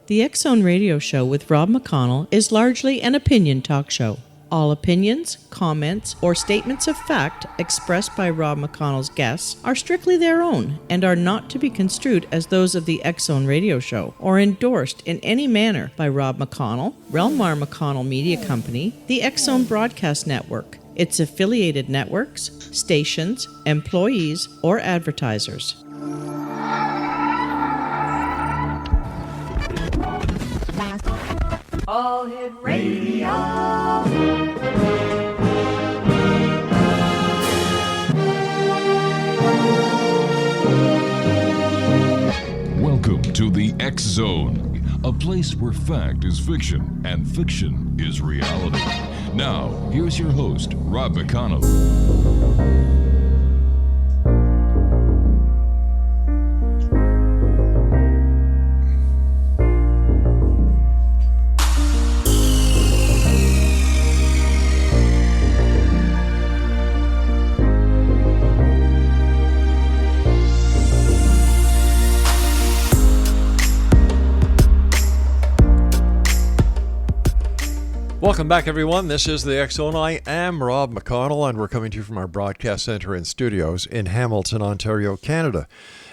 The X Zone Radio Show with Rob McConnell is largely an opinion talk show. All opinions, comments, or statements of fact expressed by Rob McConnell's guests are strictly their own and are not to be construed as those of the X Zone Radio Show or endorsed in any manner by Rob McConnell, Relmar McConnell Media Company, the X Zone Broadcast Network, its affiliated networks, stations, employees, or advertisers. All Hit Radio. Welcome to the X Zone, a place where fact is fiction and fiction is reality. Now, here's your host, Rob McConnell. Welcome back, everyone. This is the X Zone. I am Rob McConnell, and we're coming to you from our broadcast center and studios in Hamilton, Ontario, Canada.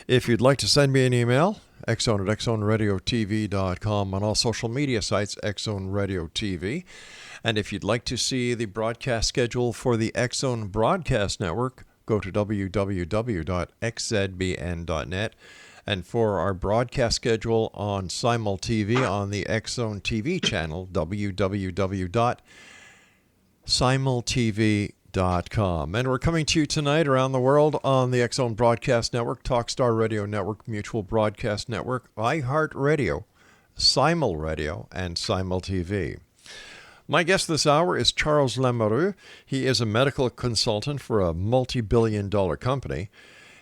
If you'd like to send me an email, xzone at xzoneradiotv.com, on all social media sites, X Zone Radio TV. And if you'd like to see the broadcast schedule for the X Zone Broadcast Network, go to www.xzbn.net. And for our broadcast schedule on Simul TV on the X Zone TV channel, www.simultv.com. And we're coming to you tonight around the world on the X Zone Broadcast Network, Talkstar Radio Network, Mutual Broadcast Network, iHeartRadio, Simul Radio, and Simul TV. My guest this hour is Charles Lamoureux. He is a medical consultant for a multi-billion-dollar company.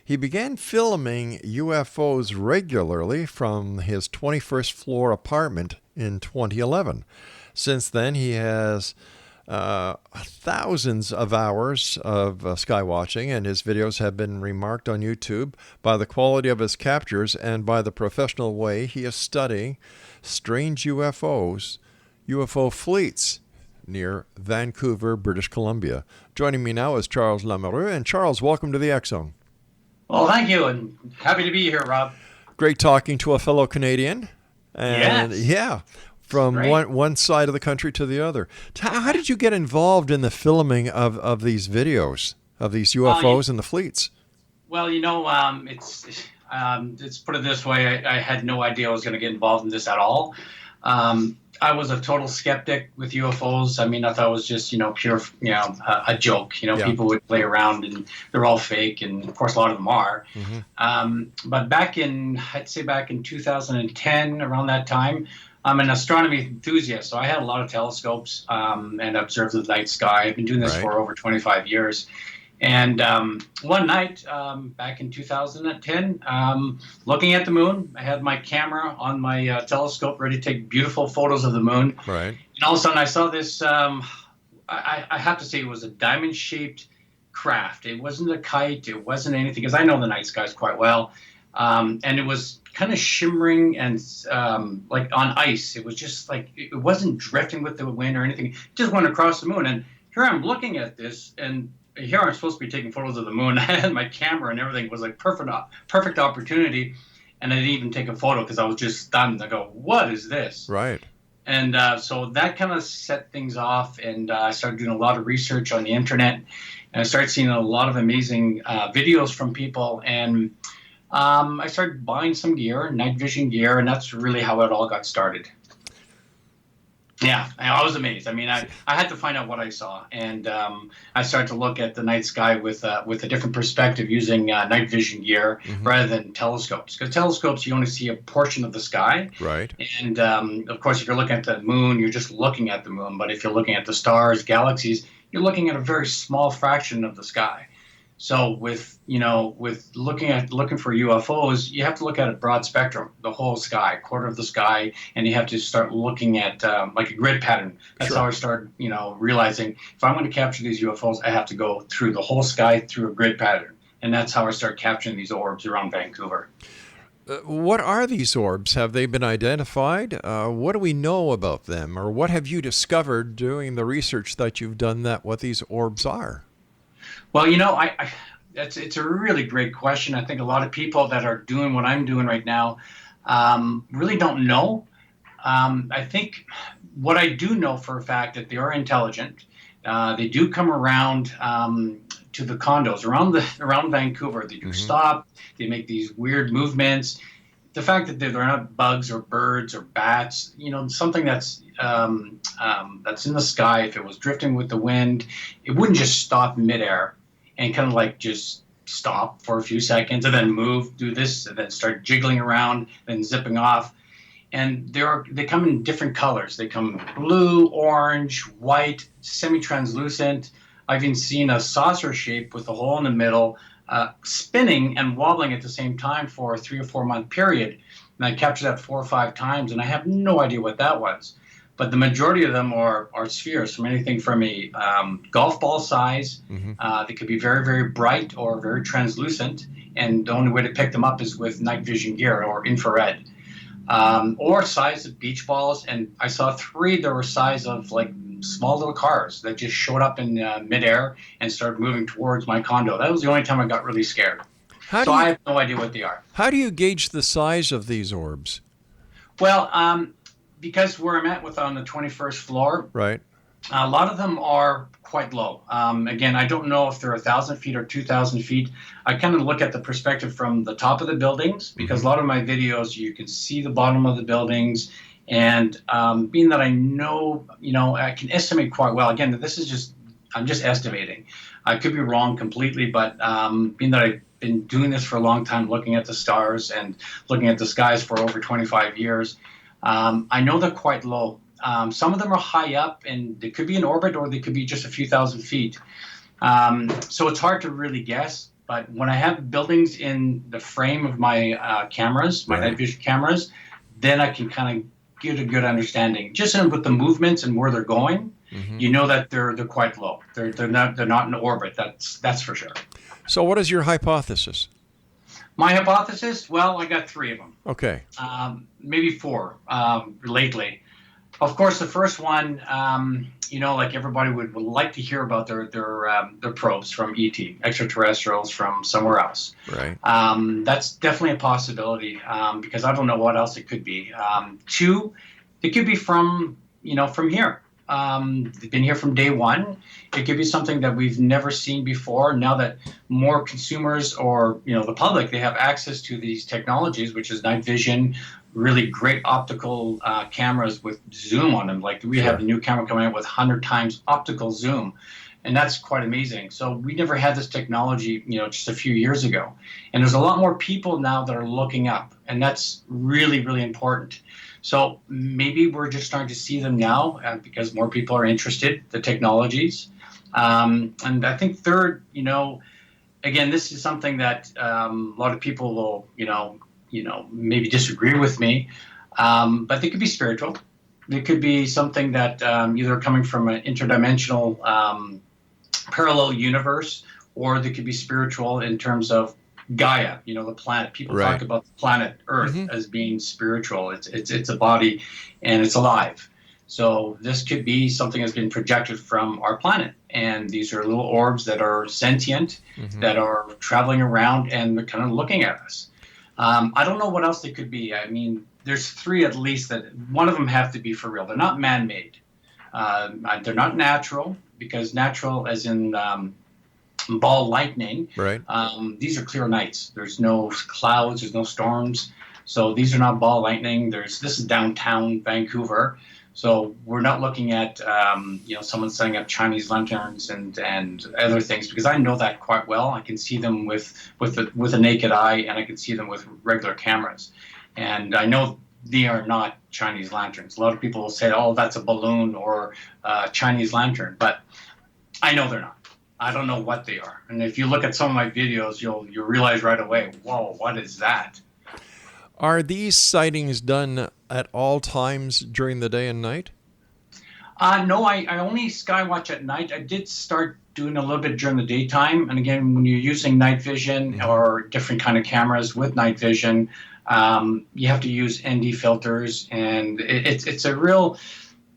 He began filming UFOs regularly from his 21st floor apartment in 2011. Since then, he has thousands of hours of sky watching, and his videos have been remarked on YouTube by the quality of his captures and by the professional way he is studying strange UFO fleets near Vancouver, British Columbia. Joining me now is Charles Lamoureux. And Charles, welcome to the X Zone. Well, thank you, and happy to be here, Rob. Great talking to a fellow Canadian. And yes. Yeah, from one side of the country to the other. How did you get involved in the filming of these videos, of these UFOs and the fleets? Well, it's put it this way, I had no idea I was going to get involved in this at all. I was a total skeptic with UFOs. I mean, I thought it was just, pure, a joke. People would play around and they're all fake. And of course, a lot of them are. Mm-hmm. But back in 2010, around that time, I'm an astronomy enthusiast. So I had a lot of telescopes and observed the night sky. I've been doing this for over 25 years. And one night back in 2010, looking at the moon, I had my camera on my telescope ready to take beautiful photos of the moon. Right. And all of a sudden I saw this, I have to say it was a diamond-shaped craft. It wasn't a kite. It wasn't anything, because I know the night skies quite well. And it was kind of shimmering and like on ice. It was just like, it wasn't drifting with the wind or anything. It just went across the moon. And here I'm looking at this, and here I'm supposed to be taking photos of the moon. I had my camera and everything. It was like perfect opportunity. And I didn't even take a photo because I was just stunned. I go, what is this? Right. And so that kind of set things off. And I started doing a lot of research on the internet. And I started seeing a lot of amazing videos from people. And I started buying some gear, night vision gear. And that's really how it all got started. Yeah, I was amazed. I mean, I had to find out what I saw, and I started to look at the night sky with a different perspective using night vision gear rather than telescopes. Because telescopes, you only see a portion of the sky. Right. And of course, if you're looking at the moon, you're just looking at the moon. But if you're looking at the stars, galaxies, you're looking at a very small fraction of the sky. So with looking for UFOs, you have to look at a broad spectrum, the whole sky, quarter of the sky, and you have to start looking at like a grid pattern. That's how I started, realizing if I'm going to capture these UFOs, I have to go through the whole sky through a grid pattern. And that's how I started capturing these orbs around Vancouver. What are these orbs? Have they been identified? What do we know about them? Or what have you discovered doing the research that you've done that what these orbs are? Well, it's a really great question. I think a lot of people that are doing what I'm doing right now really don't know. I think what I do know for a fact that they are intelligent. They do come around to the condos around Vancouver. They do stop. They make these weird movements. The fact that they're not bugs or birds or bats, something that's in the sky. If it was drifting with the wind, it wouldn't just stop midair and kind of like just stop for a few seconds and then move, do this, and then start jiggling around, then zipping off. And they come in different colors. They come blue, orange, white, semi-translucent. I've even seen a saucer shape with a hole in the middle, spinning and wobbling at the same time for a 3 or 4 month period. And I captured that 4 or 5 times, and I have no idea what that was. But the majority of them are spheres, from anything from a golf ball size. They could be very, very bright or very translucent. And the only way to pick them up is with night vision gear or infrared. Or size of beach balls. And I saw 3 that were size of like small little cars that just showed up in midair and started moving towards my condo. That was the only time I got really scared. I have no idea what they are. How do you gauge the size of these orbs? Well, because where I'm at on the 21st floor, right, a lot of them are quite low. Again, I don't know if they're 1,000 feet or 2,000 feet. I kind of look at the perspective from the top of the buildings, because a lot of my videos, you can see the bottom of the buildings. And being that I know, I can estimate quite well. Again, I'm just estimating. I could be wrong completely, but being that I've been doing this for a long time, looking at the stars and looking at the skies for over 25 years, I know they're quite low. Some of them are high up, and they could be in orbit, or they could be just a few thousand feet. So it's hard to really guess. But when I have buildings in the frame of my cameras, my night vision cameras, then I can kind of get a good understanding. Just with the movements and where they're going, you know that they're quite low. They're not in orbit. That's for sure. So what is your hypothesis? My hypothesis? Well, I got 3 of them. Okay. Maybe 4 lately. Of course, the first one, like everybody would like to hear about their probes from ET, extraterrestrials from somewhere else. Right. That's definitely a possibility, because I don't know what else it could be. 2, it could be from here. They've been here from day one. It could be something that we've never seen before. Now that more consumers or the public, they have access to these technologies, which is night vision, really great optical cameras with zoom on them. Like we have a new camera coming out with 100 times optical zoom, and that's quite amazing. So we never had this technology, just a few years ago. And there's a lot more people now that are looking up, and that's really, really important. So maybe we're just starting to see them now because more people are interested, the technologies. And I think third, again, this is something that a lot of people will, maybe disagree with me, but they could be spiritual. They could be something that either coming from an interdimensional parallel universe, or they could be spiritual in terms of Gaia, the planet. People talk about the planet Earth as being spiritual. It's a body and it's alive. So this could be something that's been projected from our planet. And these are little orbs that are sentient, that are traveling around and they're kind of looking at us. I don't know what else they could be. I mean, there's 3 at least that one of them have to be for real. They're not man-made. They're not natural, because natural as in ball lightning. Right. These are clear nights. There's no clouds. There's no storms. So these are not ball lightning. This is downtown Vancouver. So we're not looking at someone setting up Chinese lanterns and other things, because I know that quite well. I can see them with a naked eye, and I can see them with regular cameras. And I know they are not Chinese lanterns. A lot of people will say, "Oh, that's a balloon or a Chinese lantern," but I know they're not. I don't know what they are. And if you look at some of my videos, you'll realize right away, whoa, what is that? Are these sightings done at all times during the day and night? No, I only sky watch at night. I did start doing a little bit during the daytime. And again, when you're using night vision or different kind of cameras with night vision, You have to use ND filters, and it's a real.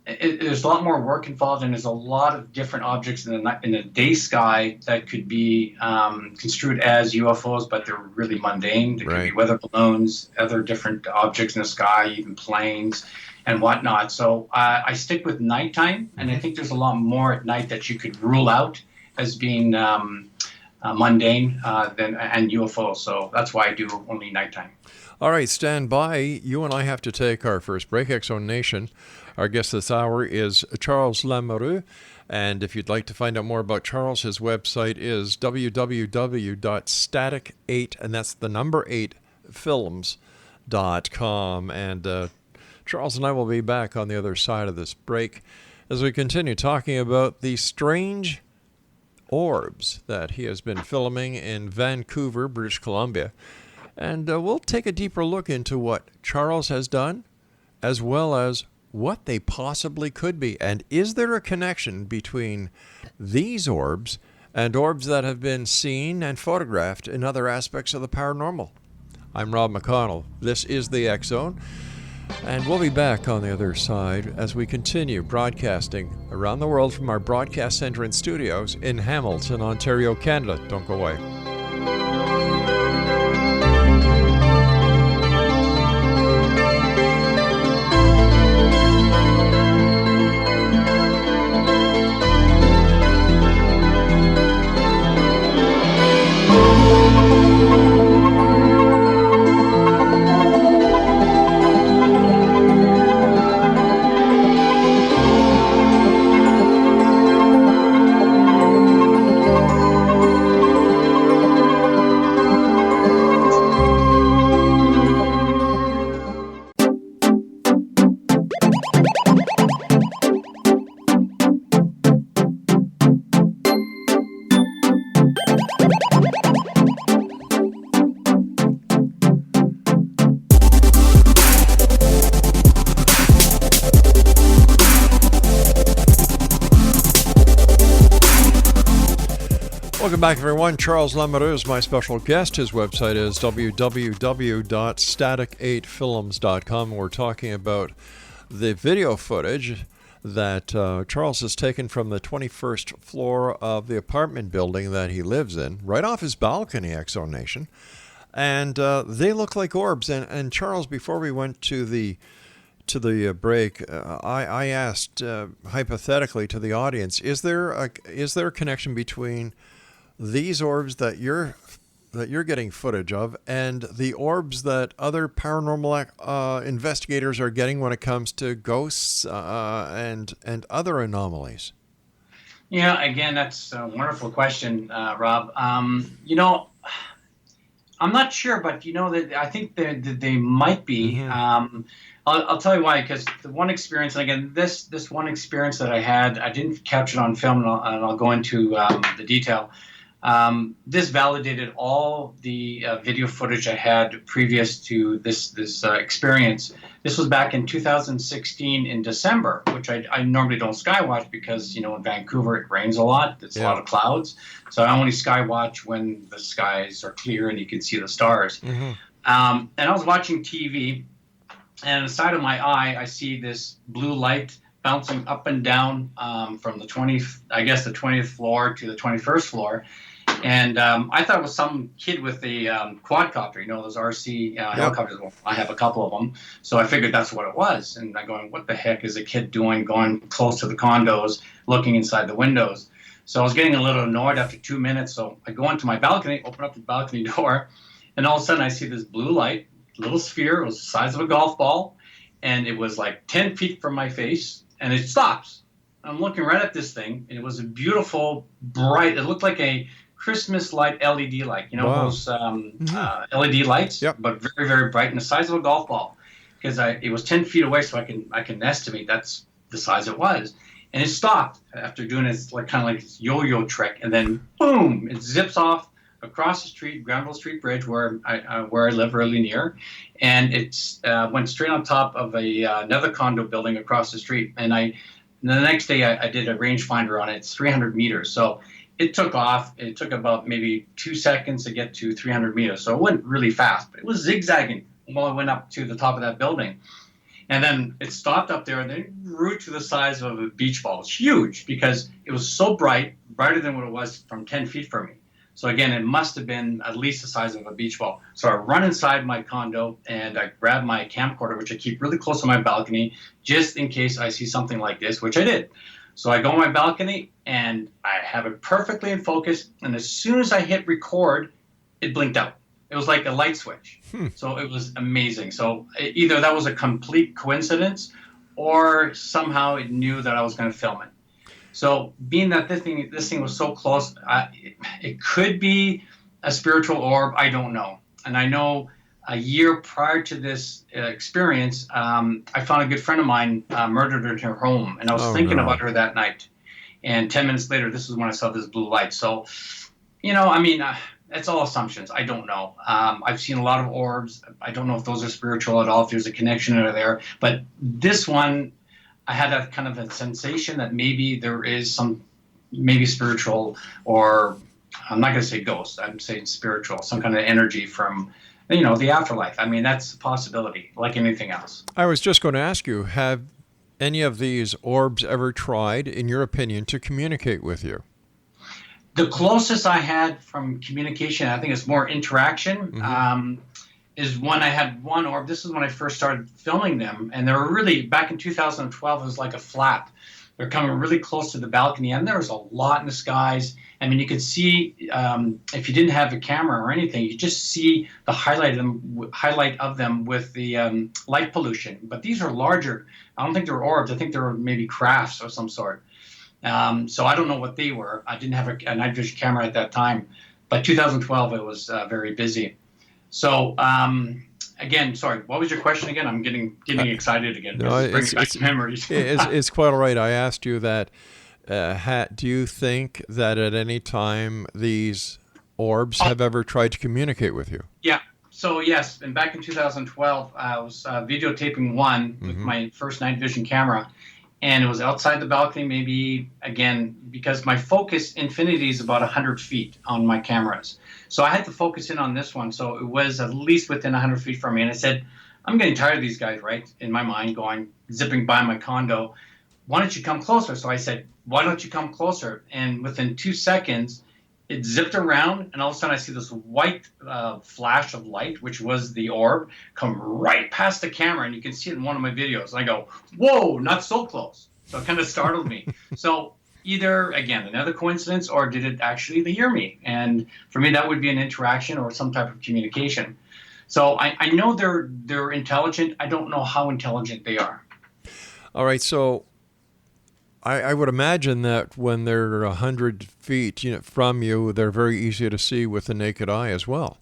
There's a lot more work involved, and there's a lot of different objects in the day sky that could be construed as UFOs, but they're really mundane. There could be weather balloons, other different objects in the sky, even planes and whatnot. So I stick with nighttime, and I think there's a lot more at night that you could rule out as being mundane and UFOs. So that's why I do only nighttime. All right, stand by. You and I have to take our first break. X-Zone Nation. Our guest this hour is Charles Lamoureux. And if you'd like to find out more about Charles, his website is www.static8, and that's the number 8 films.com. And Charles and I will be back on the other side of this break as we continue talking about the strange orbs that he has been filming in Vancouver, British Columbia. And we'll take a deeper look into what Charles has done, as well as what they possibly could be. And is there a connection between these orbs and orbs that have been seen and photographed in other aspects of the paranormal? I'm Rob McConnell. This is the X-Zone. And we'll be back on the other side as we continue broadcasting around the world from our broadcast center and studios in Hamilton, Ontario, Canada. Don't go away. Welcome back, everyone. Charles Lamoureux is my special guest. His website is www.static8films.com. We're talking about the video footage that Charles has taken from the 21st floor of the apartment building that he lives in, right off his balcony, X-Zone Nation. And they look like orbs. And Charles, before we went to the break, I asked hypothetically to the audience, is there a connection between these orbs that you're getting footage of and the orbs that other paranormal investigators are getting when it comes to ghosts and other anomalies? Yeah, again, that's a wonderful question, Rob. You know, I'm not sure, but you know that I think that they might be. Mm-hmm. I'll tell you why, because the one experience, and again, this one experience that I had, I didn't capture it on film, and I'll go into the detail. This validated all the video footage I had previous to this experience. This was back in 2016 in December, which I normally don't skywatch because, you know, in Vancouver it rains a lot. It's a lot of clouds. So I only skywatch when the skies are clear and you can see the stars. Mm-hmm. And I was watching TV, and on the side of my eye, I see this blue light bouncing up and down from the 20th floor to the 21st floor. And I thought it was some kid with a quadcopter, you know, those RC helicopters. Well, I have a couple of them. So I figured that's what it was. And I'm going, what the heck is a kid doing going close to the condos, looking inside the windows? So I was getting a little annoyed after 2 minutes. So I go into my balcony, open up the balcony door, and all of a sudden I see this blue light, little sphere. It was the size of a golf ball. And it was like 10 feet from my face, and it stops. I'm looking right at this thing, and it was a beautiful, bright, it looked like a Christmas light LED light, you know, those LED lights, but very, very bright, and the size of a golf ball. Because it was 10 feet away, so I can estimate that's the size it was. And it stopped after doing its kind of like this yo-yo trick, and then boom, it zips off across the street, Granville Street Bridge, where I live really near, and it went straight on top of another condo building across the street. And the next day I did a rangefinder on it. It's 300 meters, so it took off. It took about maybe 2 seconds to get to 300 meters, so it went really fast. But it was zigzagging while I went up to the top of that building. And then it stopped up there and then grew to the size of a beach ball. It's huge because it was so bright, brighter than what it was from 10 feet from me. So again, it must have been at least the size of a beach ball. So I run inside my condo and I grab my camcorder, which I keep really close to my balcony, just in case I see something like this, which I did. So I go on my balcony and I have it perfectly in focus. And as soon as I hit record, it blinked out. It was like a light switch. So it was amazing. So either that was a complete coincidence or somehow it knew that I was going to film it. So being that this thing was so close, it could be a spiritual orb. I don't know. And I know a year prior to this experience, I found a good friend of mine murdered in her home. And I was thinking about her that night. And 10 minutes later, this is when I saw this blue light. So, I mean, it's all assumptions. I don't know. I've seen a lot of orbs. I don't know if those are spiritual at all, if there's a connection there. But this one, I had a kind of a sensation that maybe there is some, maybe spiritual, or I'm not going to say ghost, I'm saying spiritual, some kind of energy from, the afterlife. I mean, that's a possibility, like anything else. I was just going to ask you, have any of these orbs ever tried, in your opinion, to communicate with you? The closest I had from communication, I think it's more interaction, is when I had one orb. This is when I first started filming them. And they were really, back in 2012, it was like a flap. They're coming really close to the balcony. And there was a lot in the skies. I mean, you could see, if you didn't have a camera or anything, you just see the highlight of them with the light pollution. But these are larger. I don't think they were orbs. I think they were maybe crafts of some sort. So I don't know what they were. I didn't have a night vision camera at that time, but 2012 it was very busy. So again, sorry, what was your question again? I'm getting excited again. No, it's memories. it's quite all right. I asked you that. Do you think that at any time these orbs have ever tried to communicate with you? Yeah. So yes, and back in 2012, I was videotaping one with my first night vision camera. And it was outside the balcony, maybe, again, because my focus infinity is about 100 feet on my cameras. So I had to focus in on this one. So it was at least within 100 feet from me. And I said, I'm getting tired of these guys, right? In my mind, zipping by my condo. Why don't you come closer? So I said, why don't you come closer? And within 2 seconds, it zipped around, and all of a sudden I see this white flash of light, which was the orb, come right past the camera, and you can see it in one of my videos. And I go, whoa, not so close. So it kind of startled me. So either, again, another coincidence, or did it actually hear me? And for me, that would be an interaction or some type of communication. So I know they're intelligent. I don't know how intelligent they are. All right, so I would imagine that when they're 100 feet from you, they're very easy to see with the naked eye as well.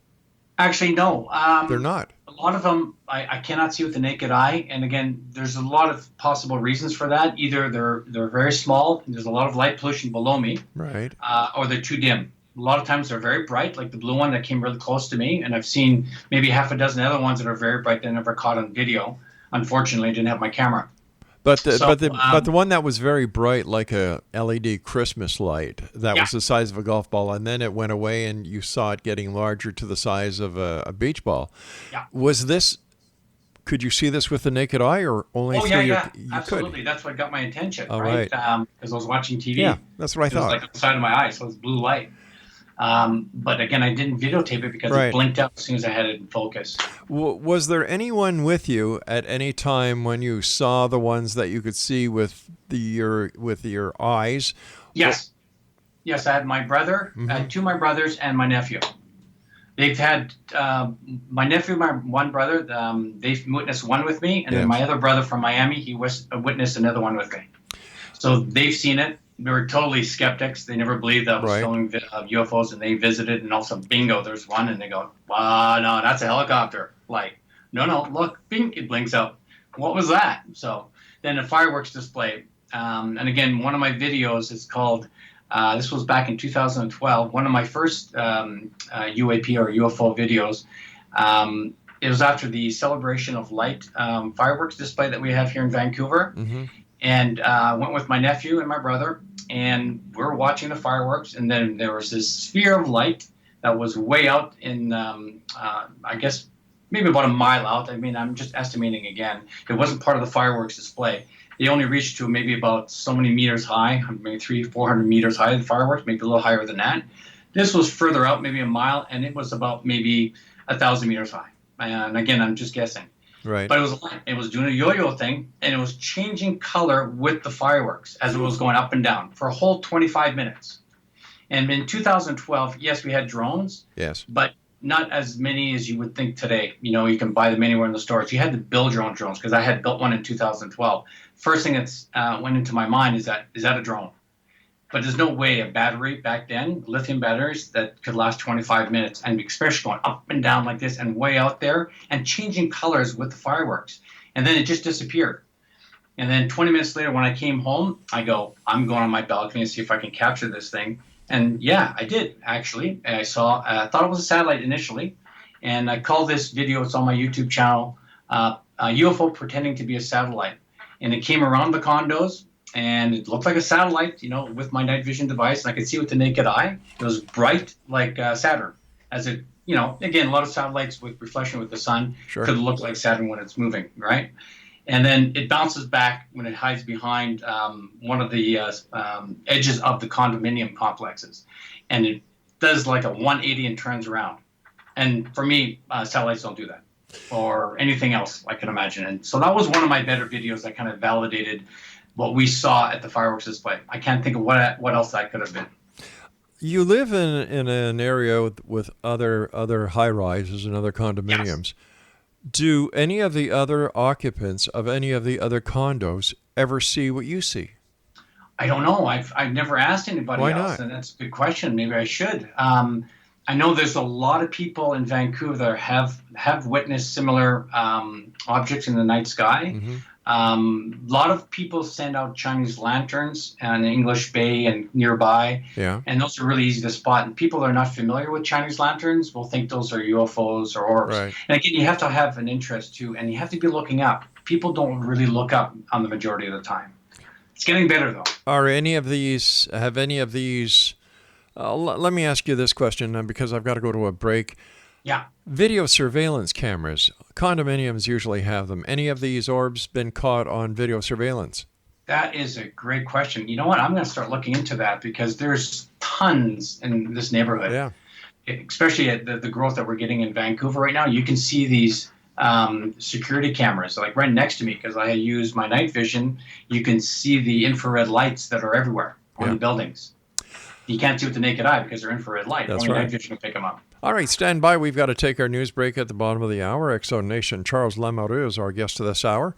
Actually, no. They're not. A lot of them I cannot see with the naked eye. And again, there's a lot of possible reasons for that. Either they're very small, and there's a lot of light pollution below me. Right. Or they're too dim. A lot of times they're very bright, like the blue one that came really close to me. And I've seen maybe half a dozen other ones that are very bright that I never caught on video. Unfortunately, I didn't have my camera. But the one that was very bright, like a LED Christmas light, that was the size of a golf ball, and then it went away, and you saw it getting larger to the size of a beach ball. Yeah. Was this? Could you see this with the naked eye, or only through your? You absolutely. could? That's what got my attention. All right. Because I was watching TV. Yeah, that's what I thought. It was like on the side of my eye, so it was blue light. But again, I didn't videotape it because it blinked out as soon as I had it in focus. Was there anyone with you at any time when you saw the ones that you could see with your eyes? Yes. Yes, I had my brother, I had two of my brothers, and my nephew. They've had my nephew, my one brother, they've witnessed one with me, and then my other brother from Miami, he witnessed another one with me. So they've seen it. They were totally skeptics. They never believed that I was filming UFOs, and they visited, and also, bingo, there's one, and they go, wow, no, that's a helicopter. Like, no, look, bing, it blinks out. What was that? So then a fireworks display. And again, one of my videos is called, this was back in 2012, one of my first UAP or UFO videos. It was after the Celebration of Light fireworks display that we have here in Vancouver. And I went with my nephew and my brother, and we were watching the fireworks, and then there was this sphere of light that was way out in, I guess, maybe about a mile out. I mean, I'm just estimating again. It wasn't part of the fireworks display. They only reached to maybe about so many meters high, maybe 300-400 meters high, the fireworks, maybe a little higher than that. This was further out, maybe a mile, and it was about maybe 1,000 meters high. And again, I'm just guessing. Right. But it was doing a yo-yo thing, and it was changing color with the fireworks as it was going up and down for a whole 25 minutes. And in 2012, yes, we had drones. Yes. But not as many as you would think today. You know, you can buy them anywhere in the stores. You had to build your own drones, because I had built one in 2012. First thing that went into my mind is that a drone? But there's no way a battery back then, lithium batteries, that could last 25 minutes, and especially going up and down like this and way out there and changing colors with the fireworks. And then it just disappeared. And then 20 minutes later, when I came home, I go, I'm going on my balcony and see if I can capture this thing. And yeah, I did, actually. I thought it was a satellite initially. And I call this video, it's on my YouTube channel, a UFO pretending to be a satellite. And it came around the condos, and it looked like a satellite, you know, with my night vision device. And I could see with the naked eye. It was bright like Saturn. As it, you know, again, a lot of satellites with reflection with the sun could look like Saturn when it's moving, right? And then it bounces back when it hides behind one of the edges of the condominium complexes. And it does like a 180 and turns around. And for me, satellites don't do that, or anything else I can imagine. And so that was one of my better videos that kind of validated what we saw at the fireworks display. I can't think of what else that could have been. You live in an area with other high-rises and other condominiums. Yes. Do any of the other occupants of any of the other condos ever see what you see? I don't know. I've never asked anybody else, and that's a good question. Maybe I should. I know there's a lot of people in Vancouver that have witnessed similar objects in the night sky. Mm-hmm. A lot of people send out Chinese lanterns in English Bay and nearby, and those are really easy to spot. And people that are not familiar with Chinese lanterns will think those are UFOs or orbs. Right. And again, you have to have an interest too, and you have to be looking up. People don't really look up on the majority of the time. It's getting better though. Have any of these? Let me ask you this question, because I've got to go to a break. Yeah. Video surveillance cameras. Condominiums usually have them. Any of these orbs been caught on video surveillance? That is a great question. You know what? I'm going to start looking into that, because there's tons in this neighborhood. Yeah. Especially at the growth that we're getting in Vancouver right now. You can see these security cameras like right next to me, because I use my night vision. You can see the infrared lights that are everywhere on the buildings. You can't see with the naked eye because they're infrared light. That's Only right. night vision can pick them up. All right, stand by. We've got to take our news break at the bottom of the hour. Exo Nation, Charles Lamoureux is our guest this hour,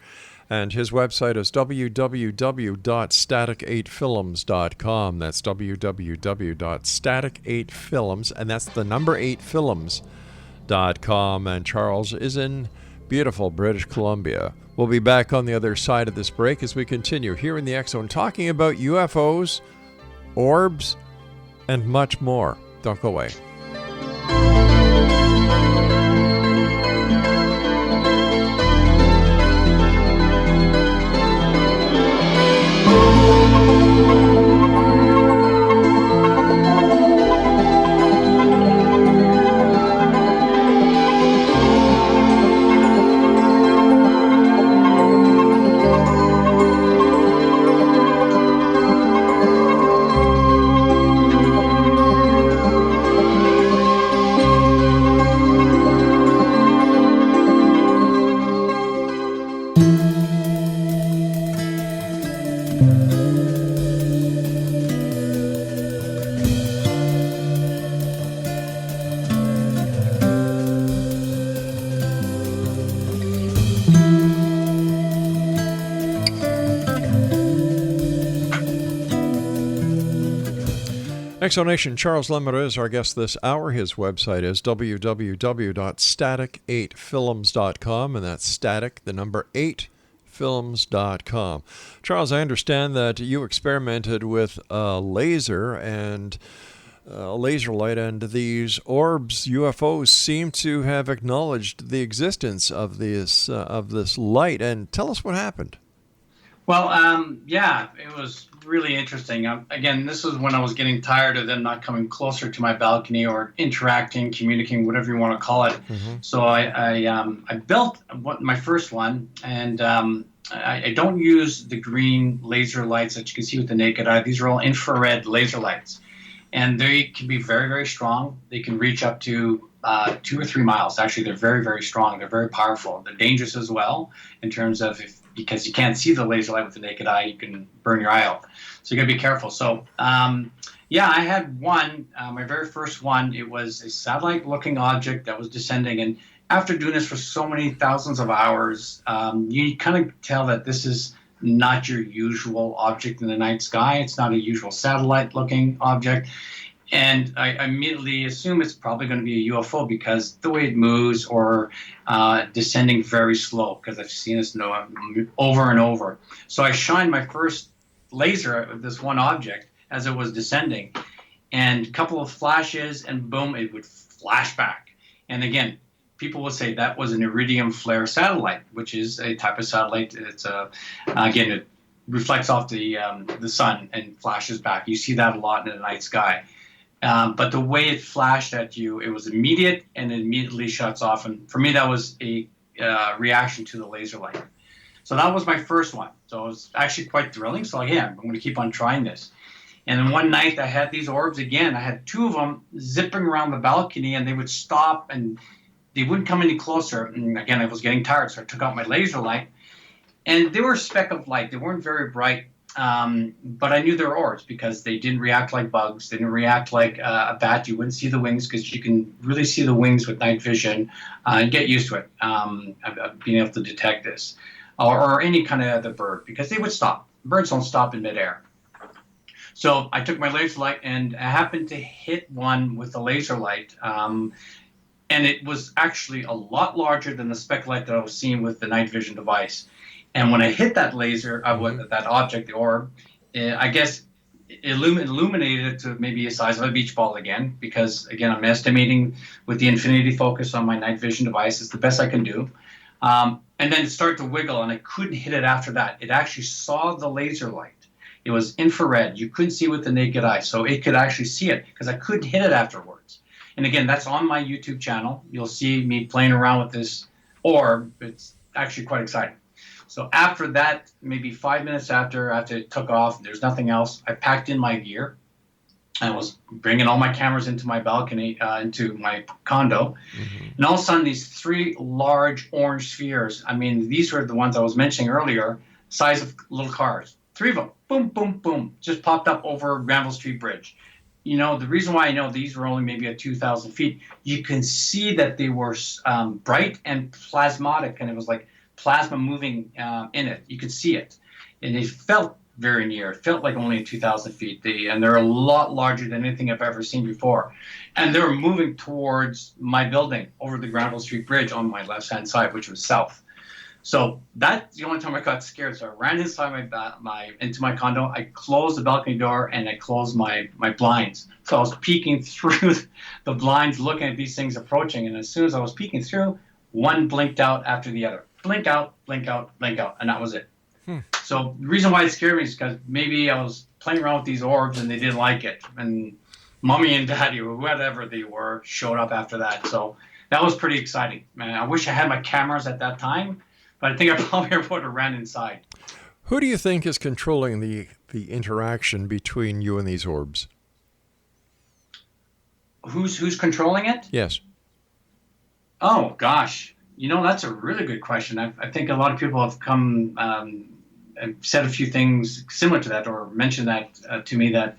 and his website is www.static8films.com. That's www.static8films, and that's the number 8films.com. And Charles is in beautiful British Columbia. We'll be back on the other side of this break as we continue here in the X Zone talking about UFOs, orbs, and much more. Don't go away. Exonation, Charles Lamoureux is our guest this hour. His website is www.static8films.com, and that's static, the number 8films.com. Charles, I understand that you experimented with a laser and a laser light, and these orbs, UFOs, seem to have acknowledged the existence of this light. And tell us what happened. Well, yeah, it was really interesting. Again, this was when I was getting tired of them not coming closer to my balcony or interacting, communicating, whatever you want to call it. So I built my first one, and I don't use the green laser lights that you can see with the naked eye. These are all infrared laser lights, and they can be very, very strong. They can reach up to 2 or 3 miles. Actually, they're very, very strong. They're very powerful. They're dangerous as well in terms of because you can't see the laser light with the naked eye, you can burn your eye out. So you got to be careful. So yeah, I had one, my very first one. It was a satellite-looking object that was descending, and after doing this for so many thousands of hours, you kind of tell that this is not your usual object in the night sky. It's not a usual satellite-looking object. And I immediately assume it's probably going to be a UFO because the way it moves, or descending very slow, because I've seen this over and over. So I shined my first laser at this one object as it was descending, and a couple of flashes, and boom, it would flash back. And again, people will say that was an iridium flare satellite, which is a type of satellite. It's again, it reflects off the sun and flashes back. You see that a lot in the night sky. But the way it flashed at you, it was immediate, and it immediately shuts off. And for me, that was a reaction to the laser light. So that was my first one. So it was actually quite thrilling. So yeah, I'm going to keep on trying this. And then one night I had these orbs again. I had 2 of them zipping around the balcony, and they would stop, and they wouldn't come any closer. And again, I was getting tired, so I took out my laser light. And they were a speck of light. They weren't very bright. But I knew they were orbs because they didn't react like bugs. They didn't react like a bat. You wouldn't see the wings because you can really see the wings with night vision and get used to it, being able to detect this. Or any kind of other bird, because they would stop. Birds don't stop in midair. So I took my laser light, and I happened to hit one with the laser light. And it was actually a lot larger than the speck light that I was seeing with the night vision device. And when I hit that laser, that object, the orb, I guess illuminated it to maybe the size of a beach ball again, because, again, I'm estimating with the infinity focus on my night vision device. It's the best I can do. And then it started to wiggle, and I couldn't hit it after that. It actually saw the laser light. It was infrared. You couldn't see with the naked eye, so it could actually see it because I couldn't hit it afterwards. And, again, that's on my YouTube channel. You'll see me playing around with this orb. It's actually quite exciting. So after that, maybe 5 minutes after it took off, there's nothing else. I packed in my gear. I was bringing all my cameras into my balcony, into my condo. And all of a sudden, these 3 large orange spheres, I mean, these were the ones I was mentioning earlier, size of little cars. 3 of them, boom, boom, boom, just popped up over Granville Street Bridge. You know, the reason why I know these were only maybe at 2,000 feet, you can see that they were bright and plasmatic, and it was like plasma moving in it. You could see it, and it felt very near. It felt like only 2,000 feet. And they're a lot larger than anything I've ever seen before. And they were moving towards my building over the Granville Street Bridge on my left-hand side, which was south. So that's the only time I got scared. So I ran inside into my condo. I closed the balcony door, and I closed my blinds. So I was peeking through the blinds, looking at these things approaching. And as soon as I was peeking through, one blinked out after the other. Blink out, blink out, blink out, and that was it. So the reason why it scared me is because maybe I was playing around with these orbs and they didn't like it. And mommy and daddy, or whatever they were, showed up after that. So that was pretty exciting. Man, I wish I had my cameras at that time, but I think I probably would have ran inside. Who do you think is controlling the interaction between you and these orbs? Who's controlling it? Yes. Oh, gosh. You know, that's a really good question. I think a lot of people have come and said a few things similar to that, or mentioned that to me, that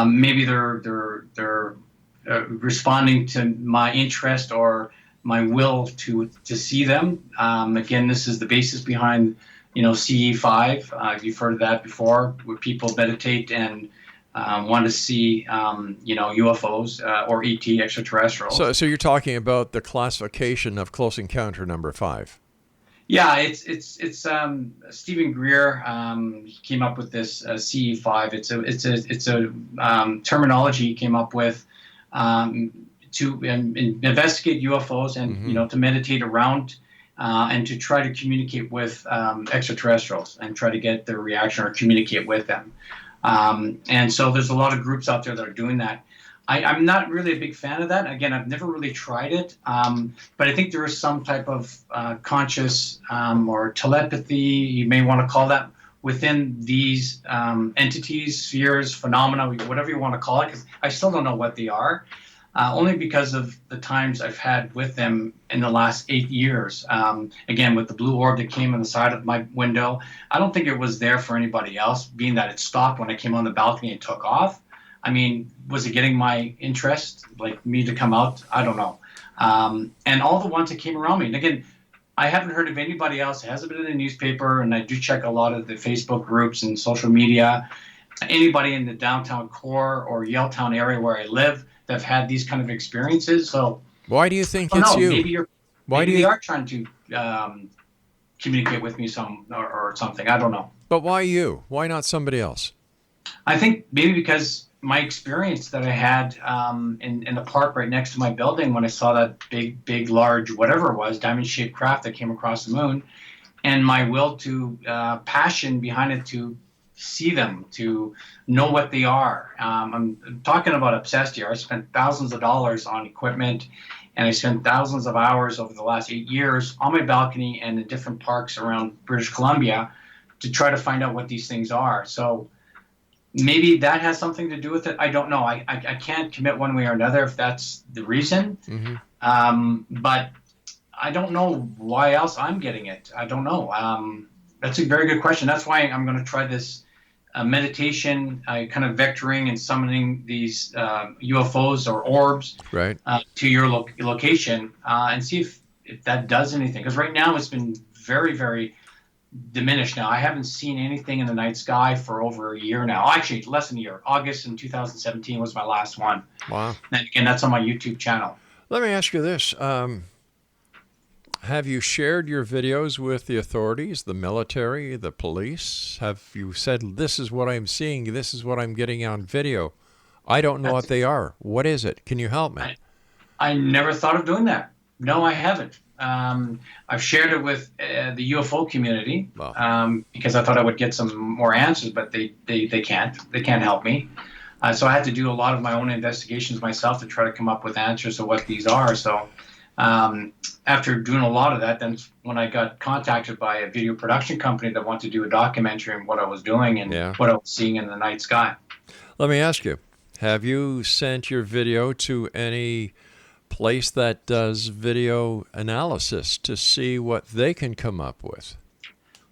maybe they're responding to my interest or my will to see them. Again, this is the basis behind, CE5. You've heard of that before, where people meditate and want to see, UFOs or ET, extraterrestrials. So you're talking about the classification of close encounter number 5. Yeah, it's Stephen Greer came up with this CE5. It's a terminology he came up with to investigate UFOs and to meditate around and to try to communicate with extraterrestrials and try to get their reaction or communicate with them. And so there's a lot of groups out there that are doing that. I'm not really a big fan of that. Again, I've never really tried it, but I think there is some type of conscious or telepathy, you may want to call that, within these entities, spheres, phenomena, whatever you want to call it, because I still don't know what they are, only because of the times I've had with them in the last 8 years. Again, with the blue orb that came on the side of my window, I don't think it was there for anybody else, being that it stopped when I came on the balcony and took off. I mean, was it getting my interest, like me to come out? I don't know. And all the ones that came around me. And again, I haven't heard of anybody else. It hasn't been in the newspaper, and I do check a lot of the Facebook groups and social media. Anybody in the downtown core or Yaletown area where I live that have had these kind of experiences. So why do you think it's you? Maybe they are trying to communicate with me or something. I don't know. But why you? Why not somebody else? I think maybe because my experience that I had in the park right next to my building when I saw that big, large, whatever it was, diamond-shaped craft that came across the moon, and my will to passion behind it to see them, to know what they are. I'm talking about obsessed here. I spent thousands of dollars on equipment, and I spent thousands of hours over the last 8 years on my balcony and in different parks around British Columbia to try to find out what these things are. So maybe that has something to do with it. I don't know. I can't commit one way or another if that's the reason. Mm-hmm. But I don't know why else I'm getting it. I don't know. That's a very good question. That's why I'm going to try this meditation, kind of vectoring and summoning these UFOs or orbs right. To your location and see if that does anything. Because right now it's been very, very diminished now. I haven't seen anything in the night sky for over a year now. Actually, less than a year. August in 2017 was my last one. Wow. And again, that's on my YouTube channel. Let me ask you this. Have you shared your videos with the authorities, the military, the police? Have you said, this is what I'm seeing, this is what I'm getting on video? I don't know what they are. What is it? Can you help me? I never thought of doing that. No, I haven't. I've shared it with the UFO community because I thought I would get some more answers, but they can't. They can't help me. So I had to do a lot of my own investigations myself to try to come up with answers to what these are. So after doing a lot of that, then when I got contacted by a video production company that wanted to do a documentary on what I was doing and what I was seeing in the night sky. Let me ask you, have you sent your video to any place that does video analysis to see what they can come up with?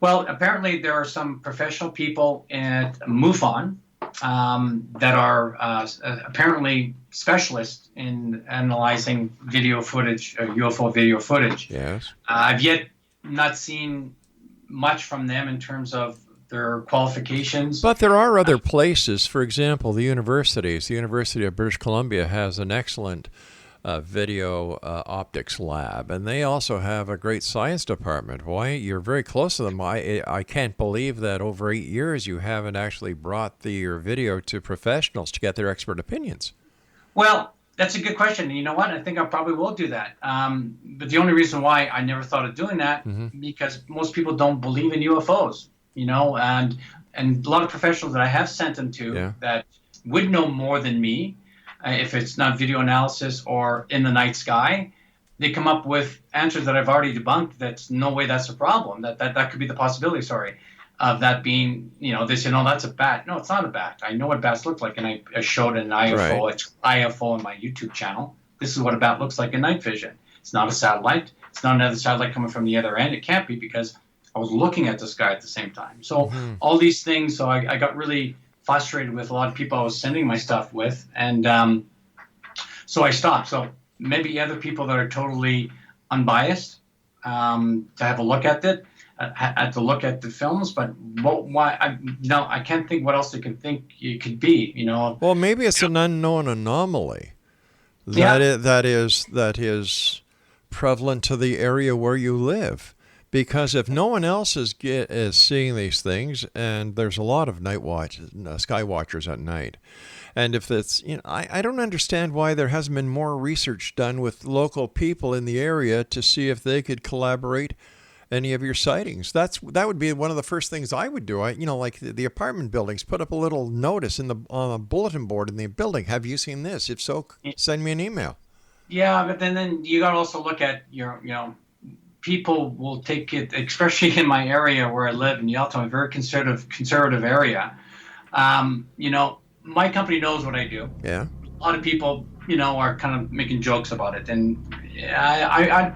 Well, apparently there are some professional people at MUFON that are apparently specialists in analyzing video footage, UFO video footage. Yes. I've yet not seen much from them in terms of their qualifications. But there are other places. For example, the universities. The University of British Columbia has an excellent video optics lab, and they also have a great science department. Why? You're very close to them. I can't believe that over 8 years you haven't actually brought your video to professionals to get their expert opinions. Well, that's a good question. And you know what? I think I probably will do that. But the only reason why I never thought of doing that, because most people don't believe in UFOs, you know, and a lot of professionals that I have sent them to that would know more than me, if it's not video analysis or in the night sky, they come up with answers that I've already debunked. That's no way that's a problem. That could be the possibility, of that being, you know, they say, no, that's a bat. No, it's not a bat. I know what bats look like. And I showed an IFO, it's IFO on my YouTube channel. This is what a bat looks like in night vision. It's not a satellite. It's not another satellite coming from the other end. It can't be because I was looking at the sky at the same time. So all these things, so I got really frustrated with a lot of people I was sending my stuff with, and so I stopped. So maybe other people that are totally unbiased to have a look at it, to look at the films, but why? I can't think what else they can think it could be. You know. Well, maybe it's an unknown anomaly that is prevalent to the area where you live. Because if no one else is seeing these things, and there's a lot of sky watchers at night, and if it's, I don't understand why there hasn't been more research done with local people in the area to see if they could collaborate any of your sightings. That would be one of the first things I would do. Like the apartment buildings, put up a little notice on a bulletin board in the building. Have you seen this? If so, send me an email. Yeah, but then you got to also look at people will take it, especially in my area where I live in Yaletown, a very conservative area. My company knows what I do. Yeah. A lot of people, are kind of making jokes about it, and I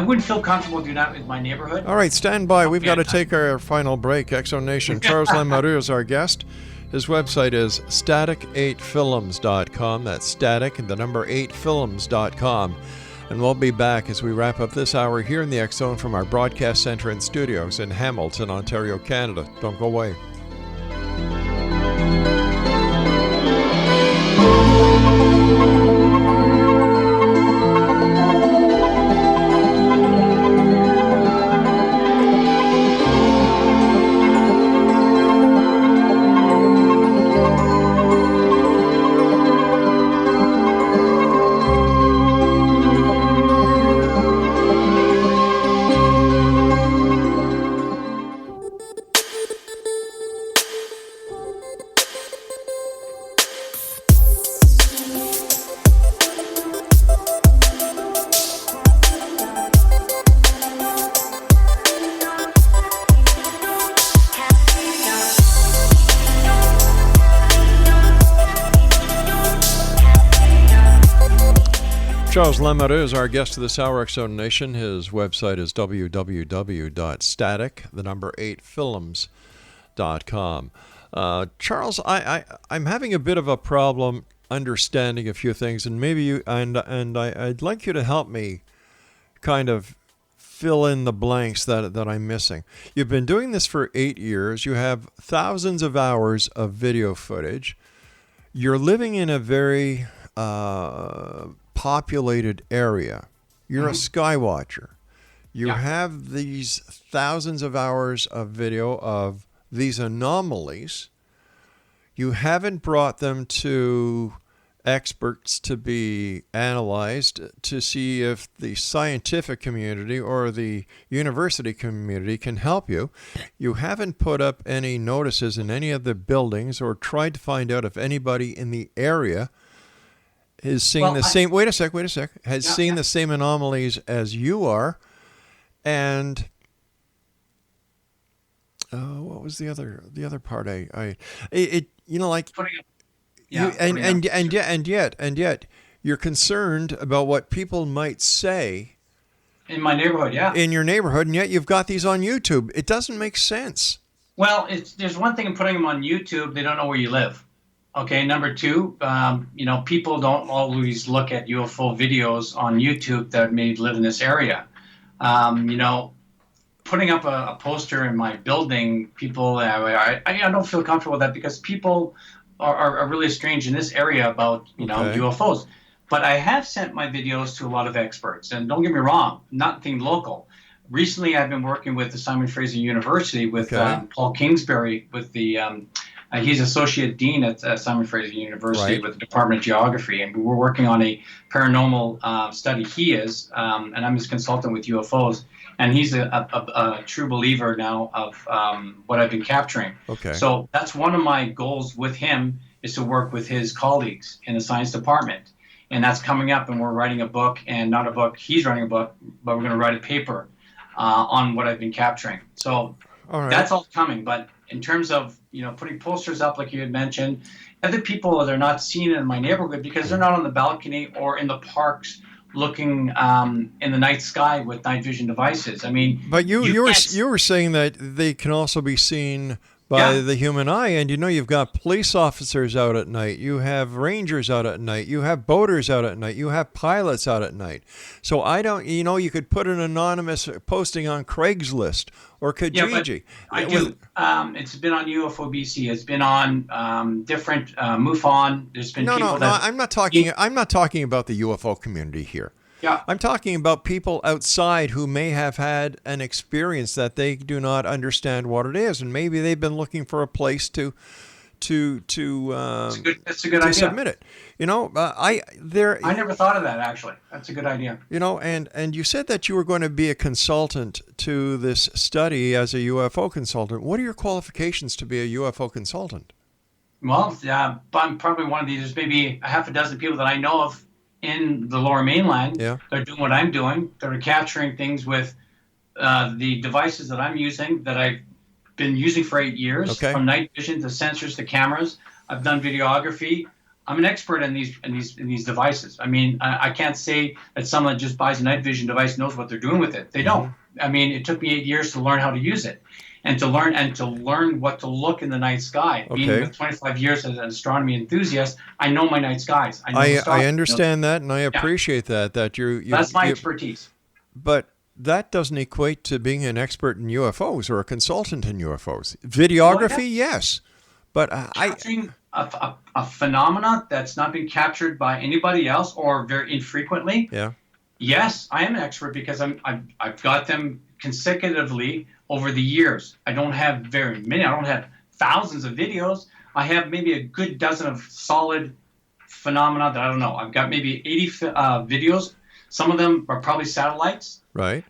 wouldn't feel comfortable doing that with my neighborhood. All right, stand by. We've got to take our final break. Exo Nation. Charles Lamoureux is our guest. His website is static8films.com. That's static and the number 8films.com. And we'll be back as we wrap up this hour here in the X Zone from our broadcast center and studios in Hamilton, Ontario, Canada. Don't go away. Charles Lamoureux is our guest of this hour, Exo Nation. His website is www.static8films.com. Charles, I'm having a bit of a problem understanding a few things, and maybe I'd like you to help me kind of fill in the blanks that I'm missing. You've been doing this for 8 years. You have thousands of hours of video footage. You're living in a very populated area. You're a sky watcher. You have these thousands of hours of video of these anomalies. You haven't brought them to experts to be analyzed to see if the scientific community or the university community can help you. You haven't put up any notices in any of the buildings or tried to find out if anybody in the area is seeing the same. Wait a sec. Has seen the same anomalies as you are, and what was the other part? And yet you're concerned about what people might say in my neighborhood. Yeah, in your neighborhood, and yet you've got these on YouTube. It doesn't make sense. Well, there's one thing in putting them on YouTube. They don't know where you live. Okay, number two, people don't always look at UFO videos on YouTube that may live in this area. Putting up a poster in my building, people, I don't feel comfortable with that because people are really strange in this area about, UFOs. But I have sent my videos to a lot of experts, and don't get me wrong, nothing local. Recently, I've been working with the Simon Fraser University with Paul Kingsbury with the he's associate dean at Simon Fraser University with the Department of Geography, and we're working on a paranormal study. He is, and I'm his consultant with UFOs, and he's a true believer now of what I've been capturing. Okay. So that's one of my goals with him is to work with his colleagues in the science department, and that's coming up. And we're writing a book, and not a book. He's writing a book, but we're going to write a paper on what I've been capturing. So that's all coming, but. In terms of, putting posters up like you had mentioned, other people, they're not seen in my neighborhood because they're not on the balcony or in the parks looking in the night sky with night vision devices. I mean, but you were saying that they can also be seen by the human eye, and you've got police officers out at night, you have rangers out at night, you have boaters out at night, you have pilots out at night. So I don't, you could put an anonymous posting on Craigslist or Kijiji. I do. It's been on UFO BC. It's been on different MUFON. There's been I'm not talking about the UFO community here. Yeah. I'm talking about people outside who may have had an experience that they do not understand what it is, and maybe they've been looking for a place to That's a good idea. submit it. I never thought of that, actually. That's a good idea. And you said that you were going to be a consultant to this study as a UFO consultant. What are your qualifications to be a UFO consultant? Well, I'm probably one of these. There's maybe a half a dozen people that I know of in the Lower Mainland. Yeah. They're doing what I'm doing. They're capturing things with the devices that I'm using, that I've been using for 8 years, Okay. from night vision to sensors to cameras. I've done videography. I'm an expert in these devices. I mean, I can't say that someone that just buys a night vision device knows what they're doing with it. They don't. I mean, it took me 8 years to learn how to use it, and to learn what to look in the night sky. Okay. Being with 25 years as an astronomy enthusiast, I know my night skies. I know the stars. I understand that, and I appreciate that you. That's my expertise. But that doesn't equate to being an expert in UFOs or a consultant in UFOs. Videography, yes, but capturing a phenomena that's not been captured by anybody else, or very infrequently. Yeah. Yes, I am an expert, because I've got them consecutively over the years. I don't have very many. I don't have thousands of videos. I have maybe a good dozen of solid phenomena that I don't know. I've got maybe 80 videos. Some of them are probably satellites. Right.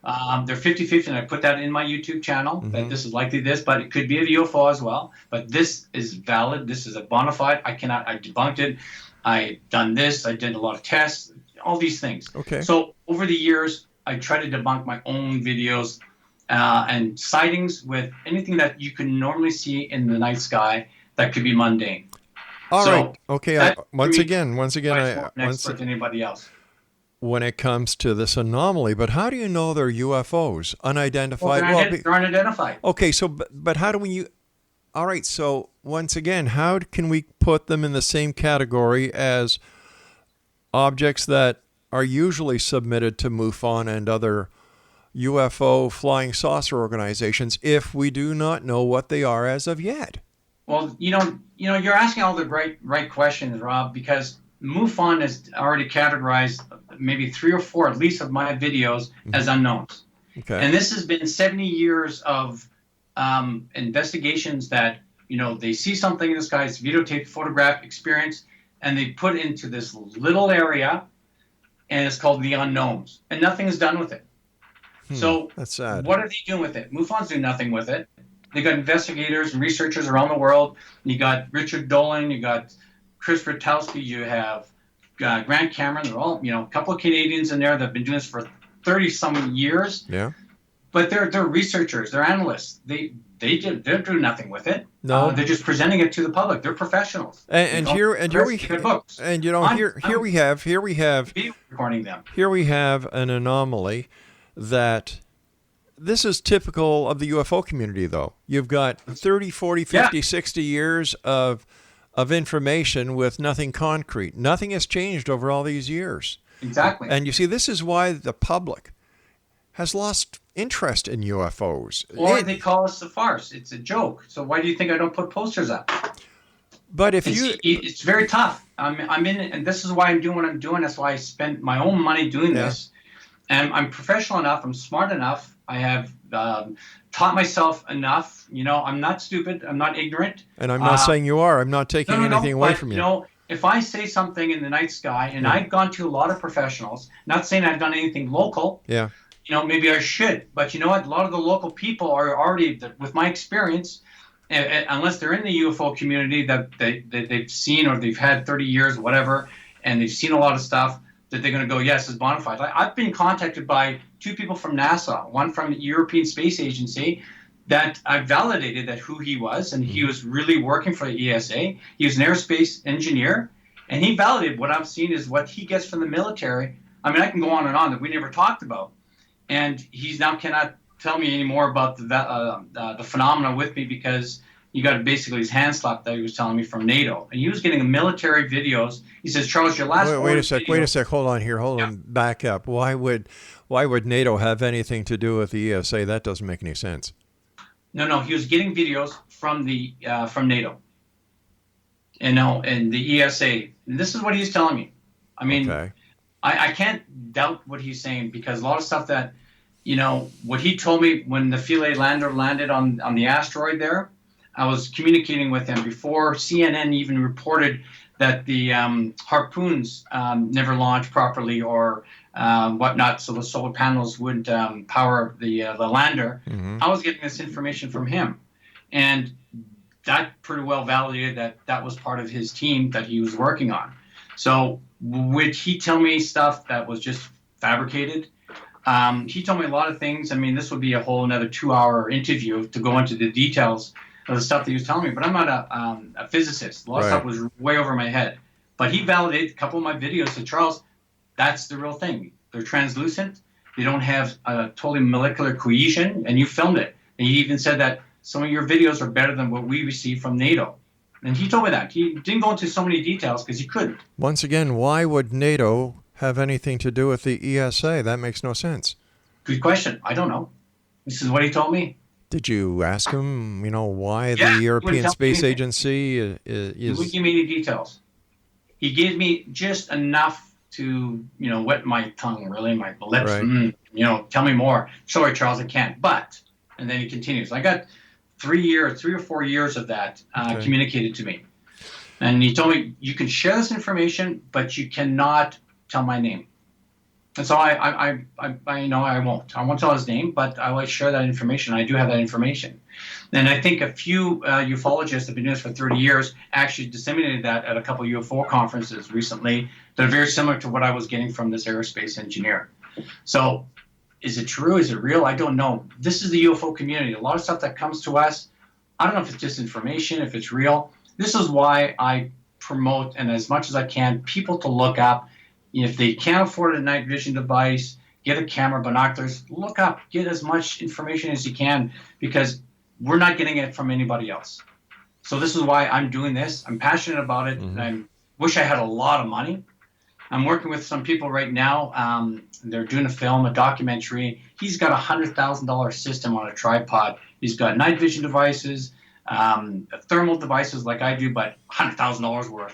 They're 50-50, and I put that in my YouTube channel, that this is likely this, but it could be a UFO as well. But this is valid. This is a bona fide. I debunked it. I done this. I did a lot of tests, all these things. Okay. So over the years, I try to debunk my own videos and sightings with anything that you can normally see in the night sky that could be mundane. All So right. Okay. Once again, I'm an expert than anybody else. when it comes to this anomaly, but how do you know they're UFOs? Unidentified? They're unidentified. Okay, so, but how do we... All right, so once again, how can we put them in the same category as objects that are usually submitted to MUFON and other UFO flying saucer organizations if we do not know what they are as of yet? Well, you're asking all the right questions, Rob, because MUFON has already categorized maybe 3 or 4, at least, of my videos as unknowns. Okay. And this has been 70 years of investigations that, they see something in the sky, it's videotaped, photographed, experience, and they put into this little area, and it's called the unknowns, and nothing is done with it. So that's sad. What are they doing with it? MUFON's doing nothing with it. They got investigators and researchers around the world. You got Richard Dolan, you got Chris Rutowski, you have Grant Cameron. They're all, a couple of Canadians in there that have been doing this for 30-some years. Yeah. But they're researchers, they're analysts. They're doing nothing with it. No, they're just presenting it to the public. They're professionals. And here we books. And here we have video recording them. Here we have an anomaly that this is typical of the UFO community, though. You've got 30, 40, 50, 60 years of information with nothing concrete. Nothing has changed over all these years. Exactly. And you see, this is why the public has lost interest in UFOs. Or they call us a farce. It's a joke. So why do you think I don't put posters up? But it's very tough. I'm in it, and this is why I'm doing what I'm doing. That's why I spend my own money doing this. And I'm professional enough. I'm smart enough. I have taught myself enough. I'm not stupid. I'm not ignorant. And I'm not saying you are. I'm not taking anything away from you. If I say something in the night sky, and I've gone to a lot of professionals, not saying I've done anything local. Yeah. Maybe I should. But you know what? A lot of the local people are already, with my experience, unless they're in the UFO community that they've seen or they've had 30 years, whatever, and they've seen a lot of stuff, that they're going to go, yes, it's bona fide. I've been contacted by 2 people from NASA, one from the European Space Agency, that I validated that who he was, and he was really working for the ESA. He was an aerospace engineer, and he validated what I've seen is what he gets from the military. I mean, I can go on and on that we never talked about. And he's now cannot tell me any more about the phenomena with me because he got basically his hand slapped that he was telling me from NATO. And he was getting military videos. He says, Charles, your last Wait a sec. Hold on. Back up. Why would NATO have anything to do with the ESA? That doesn't make any sense. No. He was getting videos from the from NATO. And the ESA. And this is what he's telling me. I mean, I can't doubt what he's saying, because a lot of stuff that, what he told me when the Philae lander landed on the asteroid there, I was communicating with him before CNN even reported that the harpoons never launched properly or whatnot, so the solar panels wouldn't power the lander. Mm-hmm. I was getting this information from him, and that pretty well validated that was part of his team that he was working on. So would he tell me stuff that was just fabricated? He told me a lot of things. I mean, this would be a whole another 2-hour interview to go into the details of the stuff that he was telling me, but I'm not a physicist. A lot of stuff was way over my head. But he validated a couple of my videos. Said, Charles, that's the real thing. They're translucent. They don't have a totally molecular cohesion, and you filmed it. And he even said that some of your videos are better than what we received from NATO. And he told me that. He didn't go into so many details because he couldn't. Once again, why would NATO have anything to do with the ESA? That makes no sense. Good question. I don't know. This is what he told me. Did you ask him, why the European Space Agency is... He wouldn't give me any details. He gave me just enough to, wet my tongue, really, my lips. Right. Tell me more. Sorry, Charles, I can't. But, and then he continues. I got 3 or 4 years of that communicated to me. And he told me, you can share this information, but you cannot tell my name. And so I won't. I won't tell his name, but I will share that information. I do have that information. And I think a few ufologists have been doing this for 30 years, actually disseminated that at a couple of UFO conferences recently that are very similar to what I was getting from this aerospace engineer. So is it true? Is it real? I don't know. This is the UFO community. A lot of stuff that comes to us, I don't know if it's just information, if it's real. This is why I promote, and as much as I can, people to look up. If they can't afford a night vision device, get a camera, binoculars, look up, get as much information as you can, because we're not getting it from anybody else. So this is why I'm doing this. I'm passionate about it, and I wish I had a lot of money. I'm working with some people right now. They're doing a film, a documentary. He's got a $100,000 system on a tripod. He's got night vision devices, thermal devices like I do, but $100,000 worth.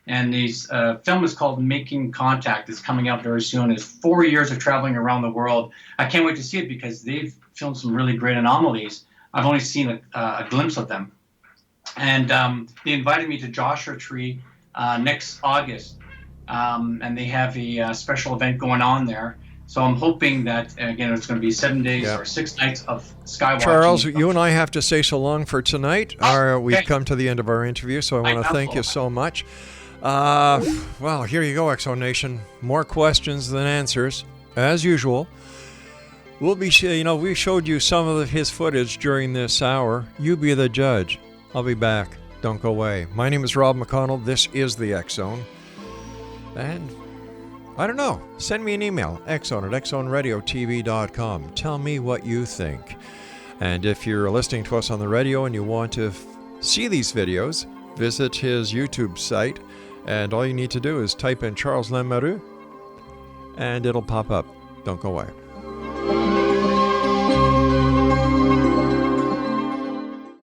And this film is called Making Contact. It's coming out very soon. It's 4 years of traveling around the world. I can't wait to see it because they've filmed some really great anomalies. I've only seen a glimpse of them. And they invited me to Joshua Tree next August. And they have a special event going on there. So I'm hoping that, again, it's going to be 7 days or 6 nights of skywatching. Charles, you and I have to say so long for tonight. We've come to the end of our interview, so I want to thank you so much. Well, here you go, Exo Nation. More questions than answers, as usual. We'll be, we showed you some of his footage during this hour. You be the judge. I'll be back. Don't go away. My name is Rob McConnell. This is the X Zone. And I don't know. Send me an email, xzone@xzoneradiotv.com. Tell me what you think. And if you're listening to us on the radio and you want to see these videos, visit his YouTube site. And all you need to do is type in Charles Lamoureux, and it'll pop up. Don't go away.